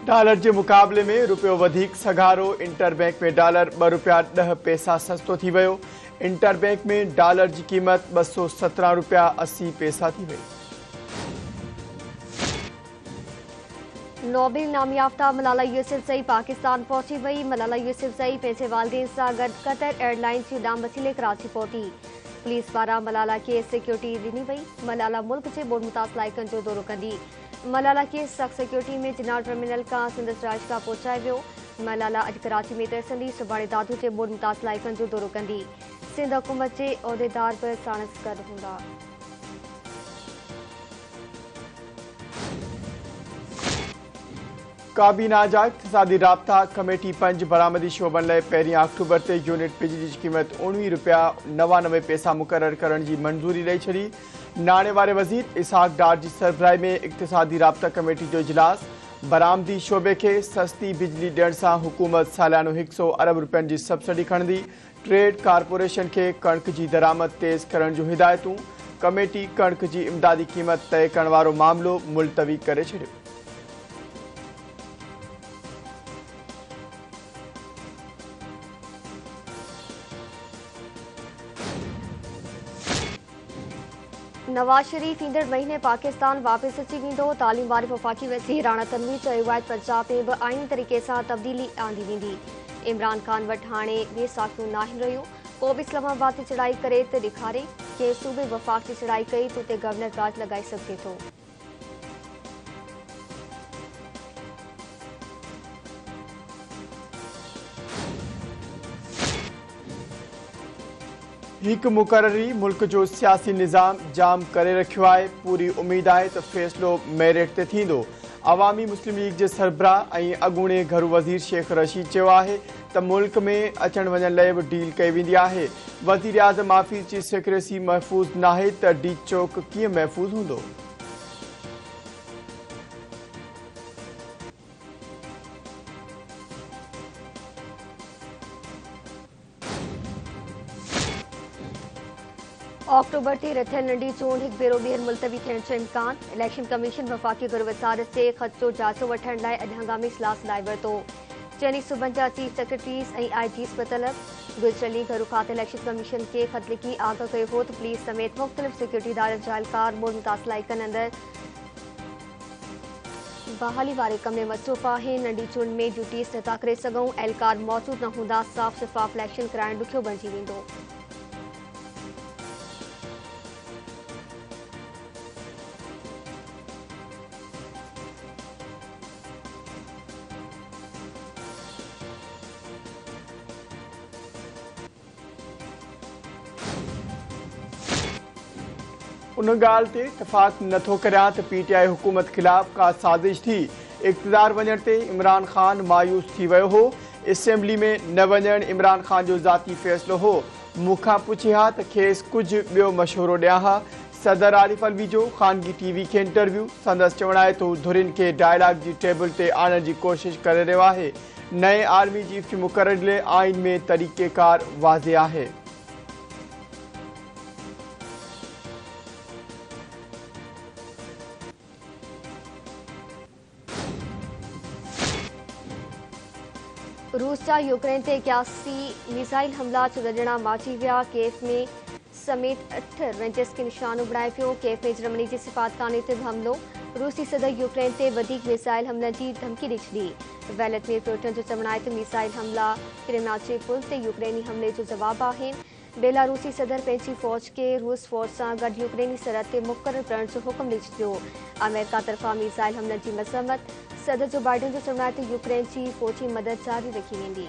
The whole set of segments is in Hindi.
डॉलर के मुकाबले में रुपयो वधिक सघारो। इंटरबैंक में डॉलर ₹2.10 सस्तो थी वियो। इंटरबैंक में डॉलर की कीमत ₹217.80 थी वई। नोबेल इनाम याफ्ता मलाला यूसुफजई पाकिस्तान पहुंची वई। मलाला यूसुफजई पंहिंजे वालिदेन सां गॾु कतर एयरलाइंस जी उॾाम वसीले कराची पहुती। पुलिस पारां मलाला खे सिक्योरिटी ॾिनी वई। मलाला मुल्क जे बोड़मुताज़ इलाइक़नि जो दौरो कंदी। मलाला खे सख़्त सिक्योरिटी में जिनाह टर्मिनल खां संदसि रहाइशगाह पहुचायो वियो। मलाला अॼु कराची में तरसंदी, सुभाणे दादू जे बोड़मुताज़ इलाइक़नि जो दौरो कंदी। सिंध हुकूमत जे उहिदेदार बि साणुसि गॾु हूंदा। काबीना जा इक़्तिसादी राब्ता कमेटी 5 बरामदी शोबन लाइ 1 अक्टूबर ते यूनिट बिजली की कीमत ₹19.99 मुक़रर करण की मंजूरी ॾेई छॾी। नाणे वारे वज़ीर इसहाक डार की सरबराही में इक़्तिसादी राब्ता कमेटी जो इजलास। बरामदी शोबे के सस्ती बिजली ॾियण सां हुकूमत सालियानो 100 अरब रुपयनि की सब्सिडी खणंदी। ट्रेड कारपोरेशन के कणक की दरामद तेज़ करण जूं हिदायतूं। कमेटी कणक की इमदादी कीमत तय करण वारो मामलो मुलतवी करे छॾियो। नवाज शरीफ ईंदड़ महीने पाकिस्तान वापस अची वेंदो। तालीम वारे वफ़ाक़ी वज़ीर राणा तनवीर चयो आहे त पंजाब में बि आईनी तरीक़े सां तब्दीली आंदी वेंदी। इमरान खान वटि हाणे ॿिए साखियूं नाहिनि रहियूं। को बि इस्लामाबाद ते चढ़ाई करे त ॾेखारे। कंहिं सूबे वफ़ाक़ ते चढ़ाई कई त उते गवर्नर राज लॻाए सघिजे थो। एक मुकर्ररी मुल्क जो सियासी निज़ाम जाम करे रखियो आहे। पूरी उम्मीद है तो फैसलो मेरिट ते थींदो। अवामी मुस्लिम लीग के सरबराह ऐं अॻूणे घरू वज़ीर शेख रशीद चयो आहे त मुल्क में अचण वञण लाइ बि डील कई वेंदी आहे। वज़ीर आज़म हाफिज़ की सिक्रेसी महफ़ूज़ नाहे त डी चौक कीअं महफ़ूज़ हूंदो। अक्टूबर ते रथियल नंढी चूंड हिकु भेरो ॿीहर मुलतवी थियण जो इम्कान। इलेक्शन कमीशन वफ़ाक़ी घुर वसारत जे ख़त जो जाइज़ो वठण लाइ अॼु हंगामी इजलास लाइ वरितो। चइनी सूबनि जा चीफ सेक्रेटरीज़ ऐं IGs बि तलब। गुज़िरियल घरू खाते इलेक्शन कमीशन खे ख़त लिखी आगाह कयो हो त पुलिस समेत मुख़्तलिफ़ सिक्योरिटी इदारनि जा एहलकार मुतमताज़ इलाइक़नि अंदरि बहाली वारे कम में मसरूफ़ आहिनि। नंढी चूंड में ड्यूटीज़ नथा करे सघूं। एहलकार मौजूदु न हूंदा साफ़ शफ़ाफ़ इलेक्शन कराइण ॾुखियो बणिजी वेंदो। उन ॻाल्हि ते इतफ़ाक़ नथो करियां त PTI हुकूमत ख़िलाफ़ का साज़िश थी। इक़्तिदार वञण ते इमरान खान मायूस थी वियो हो। असेंबली में न वञण इमरान खान जो ज़ाती फ़ैसिलो हो। मूंखां पुछे हा त खेसि कुझु ॿियो मशवरो ॾियां हा। सदर आरिफ अलवी जो ख़ानगी TV खे इंटरव्यू। संदसि चवण आहे त धुरिन खे डायलॉग जी टेबल ते आणण जी कोशिश करे रहियो आहे। नए आर्मी चीफ जी मुक़ररी लाइ आइन में तरीक़ेकार वाज़े आहे। रूस जा यूक्रेन ते 81 मिसाइल हमला चुरजणा माची विया। केफ में समेत 8 रेंजर्स खे निशानो बणाए पियो। केफ में जर्मनी जे सिफारतखाने ते बि हमलो। रूसी सदर यूक्रेन ते वधीक मिसाइल हमलनि जी धमकी ॾेई छॾी। व्लादिमीर पुतिन जो चवणु आहे त मिसाइल हमला क्रिमिया जे पुल ते यूक्रेनी हमले जो जवाबु आहिनि। बेलारूसी सदर पंहिंजी फ़ौज खे रूस फ़ौज सां गॾु यूक्रेनी सरहद ते मुक़ररु करण जो हुकुम ॾेई छॾियो। अमेरिका तरफ़ां मिसाइल हमलनि जी मज़म्मत। सदर जो बाइडन जो चवणु आहे त यूक्रेन जी फ़ौजी मदद जारी रखी वेंदी।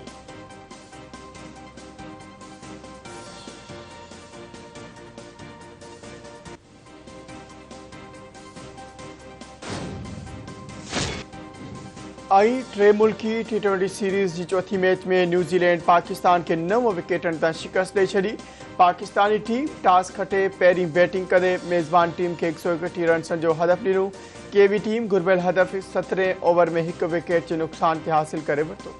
टे मुल्की T20 सीरीज़ की चौथी मैच में न्यूज़ीलैंड पाकिस्तान के 9 विकेटन तां शिकस्त ॾेई छॾी। पाकिस्तानी टीम टॉस खटे पहिरीं बैटिंग कंदे मेज़बान टीम के 131 रन्सनि जो हदफ़ ॾिनो। के बि टीम घुर्बल हदफ़ 17 ओवर में 1 विकेट के नुक़सान के हासिल करे वरितो।